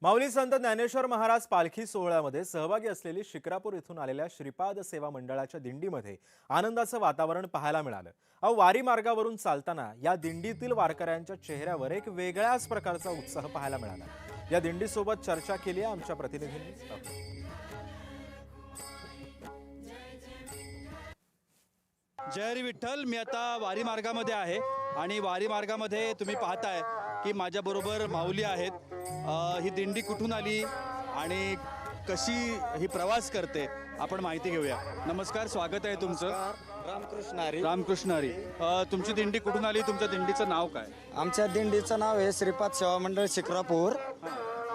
माऊली संत ज्ञानेश्वर महाराज पालखी सोहळ्यामध्ये सहभागी असलेली शिक्रापूर इथून आलेल्या श्रीपाद सेवा मंडळाच्या दिंडीमध्ये आनंदाचं वातावरण पाहायला मिळालं। वारी मार्गावरून चालताना या दिंडीतील वारकऱ्यांच्या चेहऱ्यावर एक वेगळ्याच प्रकारचा उत्साह पाहायला मिळाला। या दिंडीसोबत चर्चा केली आहे आमच्या प्रतिनिधींनी। जय हरी विठ्ठल। मी आता वारी मार्गामध्ये आहे आणि वारी मार्गामध्ये तुम्ही पाहताय की माझ्याबरोबर माऊली आहेत। ही दिंडी कुठून आली आणि कशी ही प्रवास करते आपण माहिती घेऊया। नमस्कार, स्वागत आहे तुमचं। रामकृष्ण हरी। रामकृष्ण हरी। तुमची दिंडी कुठून आली? तुमच्या दिंडीचं नाव काय? आमच्या दिंडीचं नाव आहे श्रीपाद सेवा मंडळ शिक्रापूर।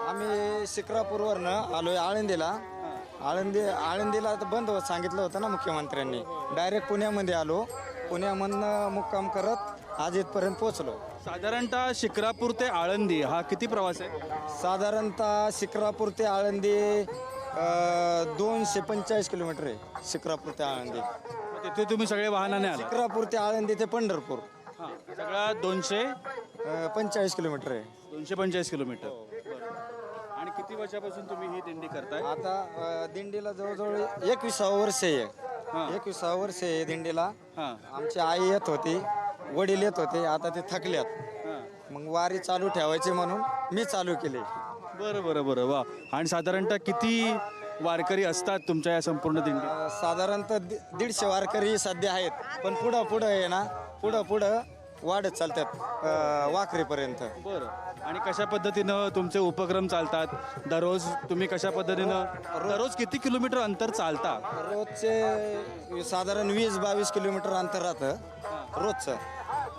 आम्ही शिक्रापूरवरनं आलोय आळंदीला। आळंदीला तर बंद सांगितलं होतं ना मुख्यमंत्र्यांनी। डायरेक्ट पुण्यामध्ये आलो, पुण्यामधनं मुक्काम करत आज इथपर्यंत पोहोचलो। साधारणतः शिक्रापूर ते आळंदी हा किती प्रवास आहे? साधारणतः शिक्रापूर ते आळंदी 245 किलोमीटर आहे। शिक्रापूर ते आळंदी। तिथे तुम्ही सगळे वाहनाने आला? शिक्रापूर ते आळंदी ते पंढरपूर सगळा 245 किलोमीटर आहे। 245 किलोमीटर। आणि किती वर्षापासून तुम्ही ही दिंडी करताय? आता दिंडीला जवळजवळ 21 वर्ष आहे। 21 वर्ष आहे दिंडीला। आमची आई येत होती, वडील येत होते, आता ते थकल्यात। मग वारी चालू ठेवायची म्हणून मी चालू केली। बरं बरं बरं, वा। आणि साधारणतः किती वारकरी असतात तुमच्या या संपूर्ण दिंडीत? साधारणतः 150 वारकरी सध्या आहेत, पण पुढं आहे ना, पुढं वाढत चालतात वाखरीपर्यंत। बरं। आणि कशा पद्धतीनं तुमचे उपक्रम चालतात दररोज? तुम्ही कशा पद्धतीनं दररोज किती किलोमीटर अंतर चालता? रोजचे साधारण 20-22 किलोमीटर अंतर राहतं रोजचं।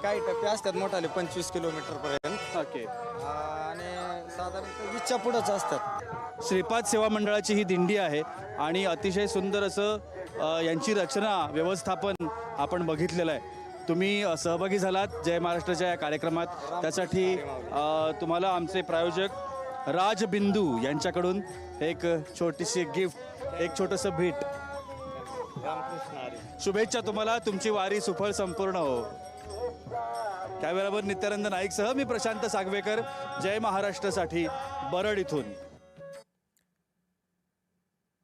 काही टप्पे असतात मोठाले 25 किलोमीटर पर्यंत। ओके। आणि साधारणतः 20च्या पुढंच असतात। श्रीपाद सेवा मंडळाची ही दिंडी आहे आणि अतिशय सुंदर असं यांची रचना व्यवस्थापन आपण बघितलेलं आहे। तुम्ही सहभागी झालात जय महाराष्ट्राच्या या कार्यक्रमात, त्यासाठी तुम्हाला आमचे प्रायोजक राजबिंदू यांच्याकडून एक छोटीशी गिफ्ट, एक छोटंसं भेट। शुभेच्छा तुम्हाला, तुमची वारी सुफळ संपूर्ण हो। कॅमेरामन नित्यानंद नाईकसह मी प्रशांत सागवेकर, जय महाराष्ट्रासाठी बरड इथून।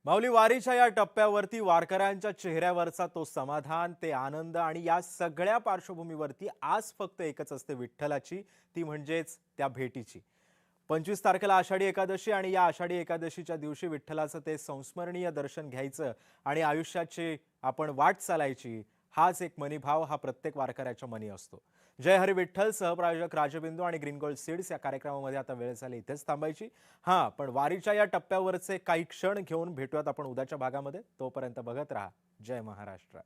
माऊली वारीच्या या टप्प्यावरती वारकऱ्यांच्या चेहऱ्यावरचा तो समाधान, ते आनंद आणि या सगळ्या पार्श्वभूमीवरती आज फक्त एकच असते विठ्ठलाची, ती म्हणजेच त्या भेटीची। 25 तारखेला आषाढी एकादशी आणि या आषाढी एकादशीच्या दिवशी विठ्ठलाचं ते संस्मरणीय दर्शन घ्यायचं आणि आयुष्याची आपण वाट चालायची, हाच एक मनीभाव हा प्रत्येक वारकऱ्याच्या मनी असतो। जय हरी विठ्ठल सहप्रायोजक राजबिंदू आणि ग्रीन गोल्ड सीड्स या कार्यक्रमामध्ये आता वेळ झाली इथेच थांबायची। पण वारीच्या या टप्प्यावरचे काही क्षण घेऊन भेटूयात आपण उद्याच्या भागामध्ये। तोपर्यंत बघत राहा जय महाराष्ट्र।